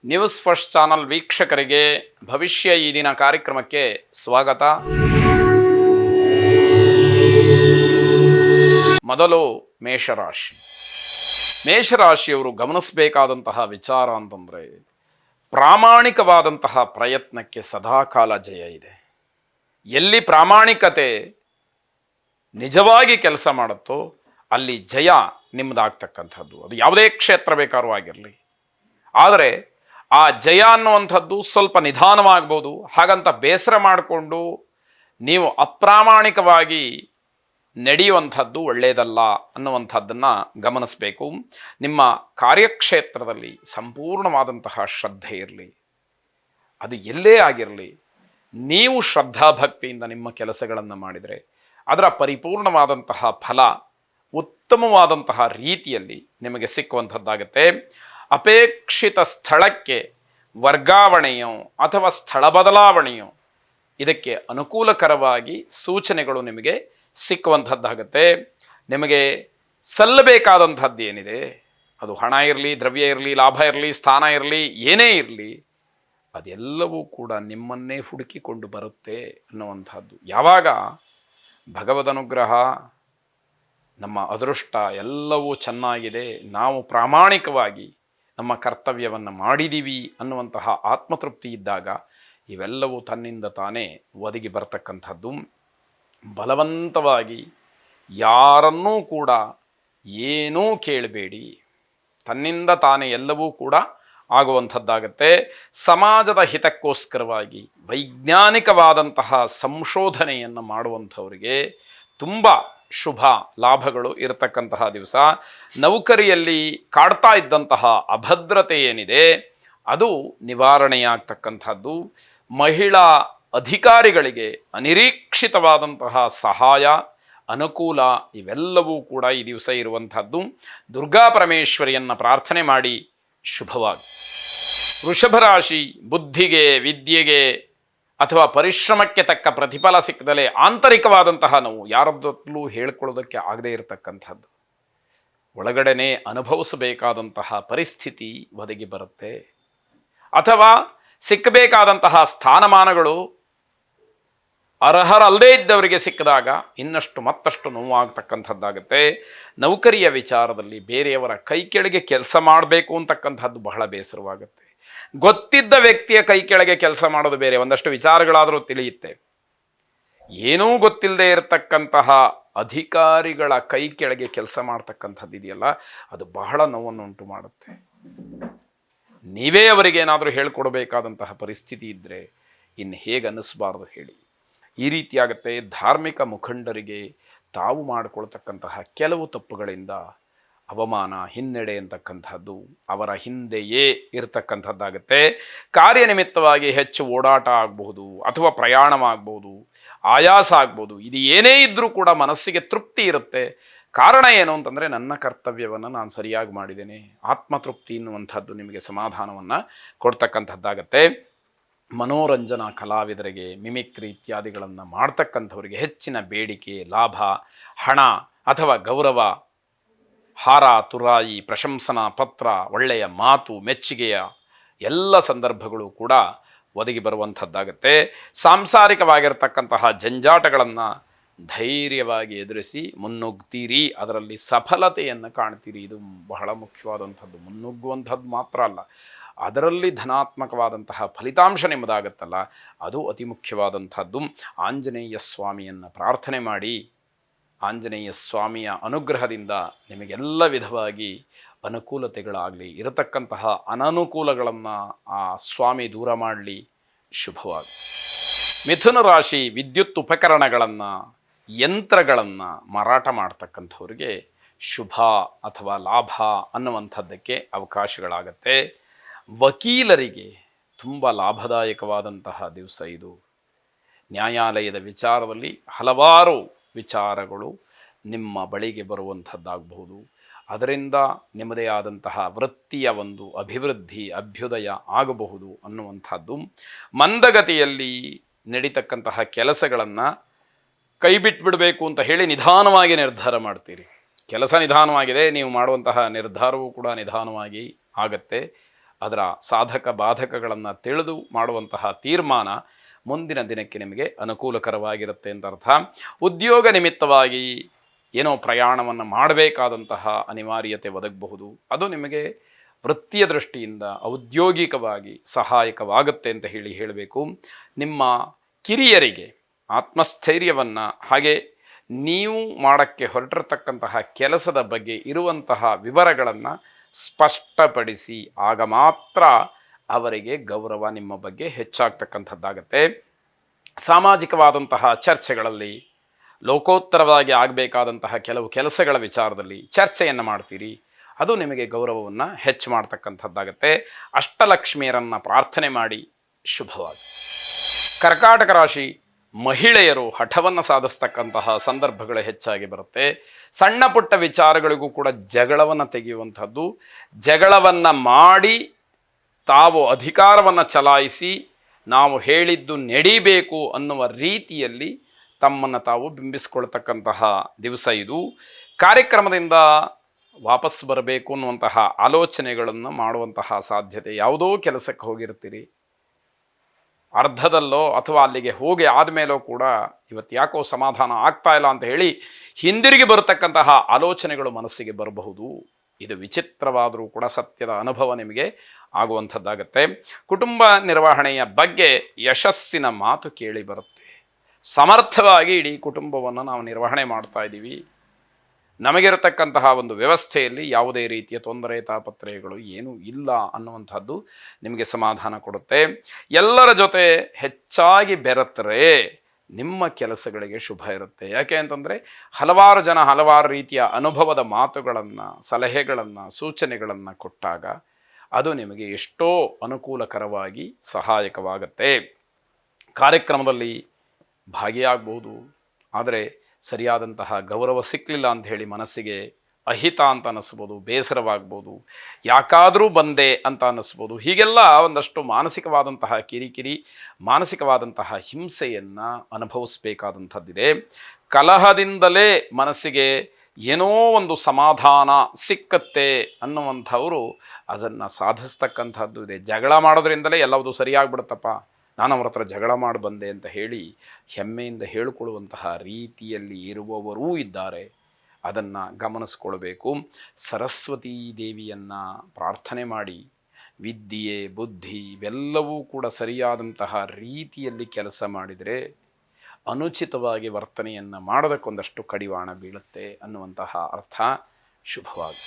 News first channel ವೀಕ್ಷಕರಿಗೆ ಭವಿಷ್ಯ ಈ ದಿನ ಕಾರ್ಯಕ್ರಮಕ್ಕೆ ಸ್ವಾಗತ. ಮೊದಲು ಮೇಷರಾಶಿ. ಮೇಷರಾಶಿಯವರು ಗಮನಿಸಬೇಕಾದಂತಹ ವಿಚಾರ ಅಂತಂದರೆ, ಪ್ರಾಮಾಣಿಕವಾದಂತಹ ಪ್ರಯತ್ನಕ್ಕೆ ಸದಾಕಾಲ ಜಯ ಇದೆ. ಎಲ್ಲಿ ಪ್ರಾಮಾಣಿಕತೆ ನಿಜವಾಗಿ ಕೆಲಸ ಮಾಡುತ್ತೋ ಅಲ್ಲಿ ಜಯ ನಿಮ್ಮದಾಗ್ತಕ್ಕಂಥದ್ದು. ಅದು ಯಾವುದೇ ಕ್ಷೇತ್ರ ಬೇಕಾದ್ರೂ ಆಗಿರಲಿ. ಆದರೆ ಆ ಜಯ ಅನ್ನುವಂಥದ್ದು ಸ್ವಲ್ಪ ನಿಧಾನವಾಗ್ಬೋದು. ಹಾಗಂತ ಬೇಸರ ಮಾಡಿಕೊಂಡು ನೀವು ಅಪ್ರಾಮಾಣಿಕವಾಗಿ ನಡೆಯುವಂಥದ್ದು ಒಳ್ಳೆಯದಲ್ಲ ಅನ್ನುವಂಥದ್ದನ್ನು ಗಮನಿಸಬೇಕು. ನಿಮ್ಮ ಕಾರ್ಯಕ್ಷೇತ್ರದಲ್ಲಿ ಸಂಪೂರ್ಣವಾದಂತಹ ಶ್ರದ್ಧೆ ಇರಲಿ. ಅದು ಎಲ್ಲೇ ಆಗಿರಲಿ, ನೀವು ಶ್ರದ್ಧಾಭಕ್ತಿಯಿಂದ ನಿಮ್ಮ ಕೆಲಸಗಳನ್ನು ಮಾಡಿದರೆ ಅದರ ಪರಿಪೂರ್ಣವಾದಂತಹ ಫಲ ಉತ್ತಮವಾದಂತಹ ರೀತಿಯಲ್ಲಿ ನಿಮಗೆ ಸಿಕ್ಕುವಂಥದ್ದಾಗುತ್ತೆ. ಅಪೇಕ್ಷಿತ ಸ್ಥಳಕ್ಕೆ ವರ್ಗಾವಣೆಯೋ ಅಥವಾ ಸ್ಥಳ ಬದಲಾವಣೆಯೋ ಇದಕ್ಕೆ ಅನುಕೂಲಕರವಾಗಿ ಸೂಚನೆಗಳು ನಿಮಗೆ ಸಿಕ್ಕುವಂಥದ್ದಾಗುತ್ತೆ. ನಿಮಗೆ ಸಲ್ಲಬೇಕಾದಂಥದ್ದು ಏನಿದೆ, ಅದು ಹಣ ಇರಲಿ, ದ್ರವ್ಯ ಇರಲಿ, ಲಾಭ ಇರಲಿ, ಸ್ಥಾನ ಇರಲಿ, ಏನೇ ಇರಲಿ, ಅದೆಲ್ಲವೂ ಕೂಡ ನಿಮ್ಮನ್ನೇ ಹುಡುಕಿಕೊಂಡು ಬರುತ್ತೆ ಅನ್ನುವಂಥದ್ದು. ಯಾವಾಗ ಭಗವದ್ ಅನುಗ್ರಹ, ನಮ್ಮ ಅದೃಷ್ಟ ಎಲ್ಲವೂ ಚೆನ್ನಾಗಿದೆ, ನಾವು ಪ್ರಾಮಾಣಿಕವಾಗಿ ನಮ್ಮ ಕರ್ತವ್ಯವನ್ನು ಮಾಡಿದ್ದೀವಿ ಅನ್ನುವಂತಹ ಆತ್ಮತೃಪ್ತಿ ಇದ್ದಾಗ ಇವೆಲ್ಲವೂ ತನ್ನಿಂದ ತಾನೇ ಒದಗಿ ಬರ್ತಕ್ಕಂಥದ್ದು. ಬಲವಂತವಾಗಿ ಯಾರನ್ನೂ ಕೂಡ ಏನೂ ಕೇಳಬೇಡಿ, ತನ್ನಿಂದ ತಾನೇ ಎಲ್ಲವೂ ಕೂಡ ಆಗುವಂಥದ್ದಾಗತ್ತೆ. ಸಮಾಜದ ಹಿತಕ್ಕೋಸ್ಕರವಾಗಿ ವೈಜ್ಞಾನಿಕವಾದಂತಹ ಸಂಶೋಧನೆಯನ್ನು ಮಾಡುವಂಥವರಿಗೆ ತುಂಬ ಶುಭ ಲಾಭಗಳು ಇರತಕ್ಕಂತಹ ದಿವಸ. ನೌಕರಿಯಲ್ಲಿ ಕಾಡ್ತಾ ಇದ್ದಂತಹ ಅಭದ್ರತೆ ಏನಿದೆ ಅದು ನಿವಾರಣೆಯಾಗ್ತಕ್ಕಂಥದ್ದು. ಮಹಿಳಾ ಅಧಿಕಾರಿಗಳಿಗೆ ಅನಿರೀಕ್ಷಿತವಾದಂತಹ ಸಹಾಯ, ಅನುಕೂಲ ಇವೆಲ್ಲವೂ ಕೂಡ ಈ ದಿವಸ ಇರುವಂಥದ್ದು. ದುರ್ಗಾ ಪರಮೇಶ್ವರಿಯನ್ನು ಪ್ರಾರ್ಥನೆ ಮಾಡಿ ಶುಭವಾಗಿ. ವೃಷಭ ರಾಶಿ. ಬುದ್ಧಿಗೆ, ವಿದ್ಯೆಗೆ ಅಥವಾ ಪರಿಶ್ರಮಕ್ಕೆ ತಕ್ಕ ಪ್ರತಿಫಲ ಸಿಕ್ಕದಲೇ ಆಂತರಿಕವಾದಂತಹ ನೋವು, ಯಾರದ್ದಲ್ಲೂ ಹೇಳ್ಕೊಳ್ಳೋದಕ್ಕೆ ಆಗದೇ ಇರತಕ್ಕಂಥದ್ದು, ಒಳಗಡೆನೇ ಅನುಭವಿಸಬೇಕಾದಂತಹ ಪರಿಸ್ಥಿತಿ ಒದಗಿ ಬರುತ್ತೆ. ಅಥವಾ ಸಿಕ್ಕಬೇಕಾದಂತಹ ಸ್ಥಾನಮಾನಗಳು ಅರ್ಹರಲ್ಲದೇ ಇದ್ದವರಿಗೆ ಸಿಕ್ಕಿದಾಗ ಇನ್ನಷ್ಟು ಮತ್ತಷ್ಟು ನೋವಾಗ್ತಕ್ಕಂಥದ್ದಾಗುತ್ತೆ. ನೌಕರಿಯ ವಿಚಾರದಲ್ಲಿ ಬೇರೆಯವರ ಕೈ ಕೆಳಗೆ ಕೆಲಸ ಮಾಡಬೇಕು ಅಂತಕ್ಕಂಥದ್ದು ಬಹಳ ಬೇಸರವಾಗುತ್ತೆ. ಗೊತ್ತಿದ್ದ ವ್ಯಕ್ತಿಯ ಕೈ ಕೆಳಗೆ ಕೆಲಸ ಮಾಡೋದು ಬೇರೆ, ಒಂದಷ್ಟು ವಿಚಾರಗಳಾದರೂ ತಿಳಿಯುತ್ತೆ. ಏನೂ ಗೊತ್ತಿಲ್ಲದೆ ಇರತಕ್ಕಂತಹ ಅಧಿಕಾರಿಗಳ ಕೈ ಕೆಳಗೆ ಕೆಲಸ ಮಾಡ್ತಕ್ಕಂಥದ್ದು ಇದೆಯಲ್ಲ, ಅದು ಬಹಳ ನೋವನ್ನುಂಟು ಮಾಡುತ್ತೆ. ನೀವೇ ಅವರಿಗೇನಾದರೂ ಹೇಳ್ಕೊಡ್ಬೇಕಾದಂತಹ ಪರಿಸ್ಥಿತಿ ಇದ್ದರೆ ಇನ್ನು ಹೇಗೆ ಅನ್ನಿಸ್ಬಾರ್ದು ಹೇಳಿ. ಈ ರೀತಿಯಾಗುತ್ತೆ. ಧಾರ್ಮಿಕ ಮುಖಂಡರಿಗೆ ತಾವು ಮಾಡಿಕೊಳ್ತಕ್ಕಂತಹ ಕೆಲವು ತಪ್ಪುಗಳಿಂದ ಅವಮಾನ, ಹಿನ್ನಡೆ ಅಂತಕ್ಕಂಥದ್ದು ಅವರ ಹಿಂದೆಯೇ ಇರತಕ್ಕಂಥದ್ದಾಗುತ್ತೆ. ಕಾರ್ಯನಿಮಿತ್ತವಾಗಿ ಹೆಚ್ಚು ಓಡಾಟ ಆಗಬಹುದು, ಅಥವಾ ಪ್ರಯಾಣವಾಗಬಹುದು, ಆಯಾಸ ಆಗ್ಬೋದು. ಇದು ಏನೇ ಇದ್ದರೂ ಕೂಡ ಮನಸ್ಸಿಗೆ ತೃಪ್ತಿ ಇರುತ್ತೆ. ಕಾರಣ ಏನು ಅಂತಂದರೆ, ನನ್ನ ಕರ್ತವ್ಯವನ್ನು ನಾನು ಸರಿಯಾಗಿ ಮಾಡಿದ್ದೇನೆ. ಆತ್ಮತೃಪ್ತಿ ಎನ್ನುವಂಥದ್ದು ನಿಮಗೆ ಸಮಾಧಾನವನ್ನು ಕೊಡ್ತಕ್ಕಂಥದ್ದಾಗತ್ತೆ. ಮನೋರಂಜನಾ ಕಲಾವಿದರಿಗೆ, ಮಿಮಿಕ್ರಿ ಇತ್ಯಾದಿಗಳನ್ನು ಮಾಡ್ತಕ್ಕಂಥವರಿಗೆ ಹೆಚ್ಚಿನ ಬೇಡಿಕೆ, ಲಾಭ, ಹಣ ಅಥವಾ ಗೌರವ, ಹಾರ, ತುರಾಯಿ, ಪ್ರಶಂಸನಾ ಪತ್ರ, ಒಳ್ಳೆಯ ಮಾತು, ಮೆಚ್ಚುಗೆಯ ಎಲ್ಲ ಸಂದರ್ಭಗಳು ಕೂಡ ಒದಗಿ ಬರುವಂಥದ್ದಾಗತ್ತೆ. ಸಾಂಸಾರಿಕವಾಗಿರ್ತಕ್ಕಂತಹ ಜಂಜಾಟಗಳನ್ನು ಧೈರ್ಯವಾಗಿ ಎದುರಿಸಿ ಮುನ್ನುಗ್ತೀರಿ, ಅದರಲ್ಲಿ ಸಫಲತೆಯನ್ನು ಕಾಣ್ತೀರಿ. ಇದು ಬಹಳ ಮುಖ್ಯವಾದಂಥದ್ದು. ಮುನ್ನುಗ್ಗುವಂಥದ್ದು ಮಾತ್ರ ಅಲ್ಲ, ಅದರಲ್ಲಿ ಧನಾತ್ಮಕವಾದಂತಹ ಫಲಿತಾಂಶ ನಿಮ್ಮದಾಗತ್ತಲ್ಲ, ಅದು ಅತಿ ಮುಖ್ಯವಾದಂಥದ್ದು. ಆಂಜನೇಯ ಸ್ವಾಮಿಯನ್ನು ಪ್ರಾರ್ಥನೆ ಮಾಡಿ, ಆಂಜನೇಯ ಸ್ವಾಮಿಯ ಅನುಗ್ರಹದಿಂದ ನಿಮಗೆಲ್ಲ ವಿಧವಾಗಿ ಅನುಕೂಲತೆಗಳಾಗಲಿ, ಇರತಕ್ಕಂತಹ ಅನನುಕೂಲಗಳನ್ನು ಆ ಸ್ವಾಮಿ ದೂರ ಮಾಡಲಿ. ಶುಭವಾಗಿ. ಮಿಥುನ ರಾಶಿ. ವಿದ್ಯುತ್ ಉಪಕರಣಗಳನ್ನು, ಯಂತ್ರಗಳನ್ನು ಮಾರಾಟ ಮಾಡ್ತಕ್ಕಂಥವ್ರಿಗೆ ಶುಭ ಅಥವಾ ಲಾಭ ಅನ್ನುವಂಥದ್ದಕ್ಕೆ ಅವಕಾಶಗಳಾಗತ್ತೆ. ವಕೀಲರಿಗೆ ತುಂಬ ಲಾಭದಾಯಕವಾದಂತಹ ದಿವಸ ಇದು. ನ್ಯಾಯಾಲಯದ ವಿಚಾರದಲ್ಲಿ ಹಲವಾರು ವಿಚಾರಗಳು ನಿಮ್ಮ ಬಳಿಗೆ ಬರುವಂಥದ್ದಾಗಬಹುದು. ಅದರಿಂದ ನಿಮ್ಮದೇ ಆದಂತಹ ವೃತ್ತಿಯ ಒಂದು ಅಭಿವೃದ್ಧಿ, ಅಭ್ಯುದಯ ಆಗಬಹುದು ಅನ್ನುವಂಥದ್ದು. ಮಂದಗತಿಯಲ್ಲಿ ನಡೀತಕ್ಕಂತಹ ಕೆಲಸಗಳನ್ನು ಕೈ ಬಿಟ್ಟುಬಿಡಬೇಕು ಅಂತ ಹೇಳಿ ನಿಧಾನವಾಗಿ ನಿರ್ಧಾರ ಮಾಡ್ತೀರಿ. ಕೆಲಸ ನಿಧಾನವಾಗಿದೆ, ನೀವು ಮಾಡುವಂತಹ ನಿರ್ಧಾರವೂ ಕೂಡ ನಿಧಾನವಾಗಿ ಆಗತ್ತೆ. ಅದರ ಸಾಧಕ ಬಾಧಕಗಳನ್ನು ತಿಳಿದು ಮಾಡುವಂತಹ ತೀರ್ಮಾನ ಮುಂದಿನ ದಿನಕ್ಕೆ ನಿಮಗೆ ಅನುಕೂಲಕರವಾಗಿರುತ್ತೆ ಅಂತ ಅರ್ಥ. ಉದ್ಯೋಗ ನಿಮಿತ್ತವಾಗಿ ಏನೋ ಪ್ರಯಾಣವನ್ನು ಮಾಡಬೇಕಾದಂತಹ ಅನಿವಾರ್ಯತೆ ಒದಗಬಹುದು. ಅದು ನಿಮಗೆ ವೃತ್ತಿಯ ದೃಷ್ಟಿಯಿಂದ ಔದ್ಯೋಗಿಕವಾಗಿ ಸಹಾಯಕವಾಗುತ್ತೆ ಅಂತ ಹೇಳಬೇಕು. ನಿಮ್ಮ ಕಿರಿಯರಿಗೆ ಆತ್ಮಸ್ಥೈರ್ಯವನ್ನು, ಹಾಗೆ ನೀವು ಮಾಡೋಕ್ಕೆ ಹೊರಟಿರತಕ್ಕಂತಹ ಕೆಲಸದ ಬಗ್ಗೆ ಇರುವಂತಹ ವಿವರಗಳನ್ನು ಸ್ಪಷ್ಟಪಡಿಸಿ, ಆಗ ಮಾತ್ರ ಅವರಿಗೆ ಗೌರವ ನಿಮ್ಮ ಬಗ್ಗೆ ಹೆಚ್ಚಾಗ್ತಕ್ಕಂಥದ್ದಾಗತ್ತೆ. ಸಾಮಾಜಿಕವಾದಂತಹ ಚರ್ಚೆಗಳಲ್ಲಿ, ಲೋಕೋತ್ತರವಾಗಿ ಆಗಬೇಕಾದಂತಹ ಕೆಲವು ಕೆಲಸಗಳ ವಿಚಾರದಲ್ಲಿ ಚರ್ಚೆಯನ್ನು ಮಾಡ್ತೀರಿ, ಅದು ನಿಮಗೆ ಗೌರವವನ್ನು ಹೆಚ್ಚು ಮಾಡ್ತಕ್ಕಂಥದ್ದಾಗತ್ತೆ. ಅಷ್ಟಲಕ್ಷ್ಮಿಯರನ್ನು ಪ್ರಾರ್ಥನೆ ಮಾಡಿ ಶುಭವಾಗಿ. ಕರ್ಕಾಟಕ ರಾಶಿ ಮಹಿಳೆಯರು ಹಠವನ್ನು ಸಾಧಿಸ್ತಕ್ಕಂತಹ ಸಂದರ್ಭಗಳು ಹೆಚ್ಚಾಗಿ ಬರುತ್ತೆ. ಸಣ್ಣ ಪುಟ್ಟ ವಿಚಾರಗಳಿಗೂ ಕೂಡ ಜಗಳವನ್ನು ತೆಗೆಯುವಂಥದ್ದು, ಜಗಳವನ್ನು ಮಾಡಿ ತಾವು ಅಧಿಕಾರವನ್ನು ಚಲಾಯಿಸಿ ನಾವು ಹೇಳಿದ್ದು ನಡೀಬೇಕು ಅನ್ನುವ ರೀತಿಯಲ್ಲಿ ತಮ್ಮನ್ನು ತಾವು ಬಿಂಬಿಸ್ಕೊಳ್ತಕ್ಕಂತಹ ದಿವಸ ಇದು. ಕಾರ್ಯಕ್ರಮದಿಂದ ವಾಪಸ್ ಬರಬೇಕು ಅನ್ನುವಂತಹ ಆಲೋಚನೆಗಳನ್ನು ಮಾಡುವಂತಹ ಸಾಧ್ಯತೆ. ಯಾವುದೋ ಕೆಲಸಕ್ಕೆ ಹೋಗಿರ್ತೀರಿ, ಅರ್ಧದಲ್ಲೋ ಅಥವಾ ಅಲ್ಲಿಗೆ ಹೋಗಿ ಆದಮೇಲೋ ಕೂಡ ಇವತ್ತು ಯಾಕೋ ಸಮಾಧಾನ ಆಗ್ತಾ ಇಲ್ಲ ಅಂತ ಹೇಳಿ ಹಿಂದಿರುಗಿ ಬರತಕ್ಕಂತಹ ಆಲೋಚನೆಗಳು ಮನಸ್ಸಿಗೆ ಬರಬಹುದು. ಇದು ವಿಚಿತ್ರವಾದರೂ ಕೂಡ ಸತ್ಯದ ಅನುಭವ ನಿಮಗೆ ಆಗುವಂಥದ್ದಾಗತ್ತೆ. ಕುಟುಂಬ ನಿರ್ವಹಣೆಯ ಬಗ್ಗೆ ಯಶಸ್ಸಿನ ಮಾತು ಕೇಳಿ ಬರುತ್ತೆ. ಸಮರ್ಥವಾಗಿ ಇಡೀ ಕುಟುಂಬವನ್ನು ನಾವು ನಿರ್ವಹಣೆ ಮಾಡ್ತಾ ಇದ್ದೀವಿ, ನಮಗಿರತಕ್ಕಂತಹ ಒಂದು ವ್ಯವಸ್ಥೆಯಲ್ಲಿ ಯಾವುದೇ ರೀತಿಯ ತೊಂದರೆ ತಾಪತ್ರಯಗಳು ಏನೂ ಇಲ್ಲ ಅನ್ನುವಂಥದ್ದು ನಿಮಗೆ ಸಮಾಧಾನ ಕೊಡುತ್ತೆ. ಎಲ್ಲರ ಜೊತೆ ಹೆಚ್ಚಾಗಿ ಬೆರೆತರೆ ನಿಮ್ಮ ಕೆಲಸಗಳಿಗೆ ಶುಭ ಇರುತ್ತೆ. ಯಾಕೆ ಅಂತಂದರೆ ಹಲವಾರು ಜನ ಹಲವಾರು ರೀತಿಯ ಅನುಭವದ ಮಾತುಗಳನ್ನು, ಸಲಹೆಗಳನ್ನು, ಸೂಚನೆಗಳನ್ನು ಕೊಟ್ಟಾಗ ಅದು ನಿಮಗೆ ಎಷ್ಟೋ ಅನುಕೂಲಕರವಾಗಿ ಸಹಾಯಕವಾಗುತ್ತೆ. ಕಾರ್ಯಕ್ರಮದಲ್ಲಿ ಭಾಗಿಯಾಗಬಹುದು, ಆದರೆ ಸರಿಯಾದಂತಹ ಗೌರವ ಸಿಕ್ಕಲಿಲ್ಲ ಅಂಥೇಳಿ ಮನಸ್ಸಿಗೆ ಅಹಿತ ಅಂತ ಅನ್ನಿಸ್ಬೋದು, ಬೇಸರವಾಗ್ಬೋದು, ಯಾಕಾದರೂ ಬಂದೆ ಅಂತ ಅನ್ನಿಸ್ಬೋದು. ಹೀಗೆಲ್ಲ ಒಂದಷ್ಟು ಮಾನಸಿಕವಾದಂತಹ ಕಿರಿಕಿರಿ, ಮಾನಸಿಕವಾದಂತಹ ಹಿಂಸೆಯನ್ನು ಅನುಭವಿಸಬೇಕಾದಂಥದ್ದಿದೆ. ಕಲಹದಿಂದಲೇ ಮನಸ್ಸಿಗೆ ಏನೋ ಒಂದು ಸಮಾಧಾನ ಸಿಕ್ಕತ್ತೆ ಅನ್ನುವಂಥವರು ಅದನ್ನು ಸಾಧಿಸ್ತಕ್ಕಂಥದ್ದು ಇದೆ. ಜಗಳ ಮಾಡೋದ್ರಿಂದಲೇ ಎಲ್ಲವುದು ಸರಿಯಾಗ್ಬಿಡುತ್ತಪ್ಪ, ನಾನು ಅವ್ರ ಹತ್ರ ಜಗಳ ಮಾಡಿ ಬಂದೆ ಅಂತ ಹೇಳಿ ಹೆಮ್ಮೆಯಿಂದ ಹೇಳಿಕೊಳ್ಳುವಂತಹ ರೀತಿಯಲ್ಲಿ ಇರುವವರೂ ಇದ್ದಾರೆ. ಅದನ್ನು ಗಮನಿಸ್ಕೊಳ್ಬೇಕು. ಸರಸ್ವತೀ ದೇವಿಯನ್ನು ಪ್ರಾರ್ಥನೆ ಮಾಡಿ ವಿದ್ಯೆ, ಬುದ್ಧಿ ಇವೆಲ್ಲವೂ ಕೂಡ ಸರಿಯಾದಂತಹ ರೀತಿಯಲ್ಲಿ ಕೆಲಸ ಮಾಡಿದರೆ ಅನುಚಿತವಾಗಿ ವರ್ತನೆಯನ್ನು ಮಾಡೋದಕ್ಕೊಂದಷ್ಟು ಕಡಿವಾಣ ಬೀಳುತ್ತೆ ಅನ್ನುವಂತಹ ಅರ್ಥ. ಶುಭವಾಗಿ.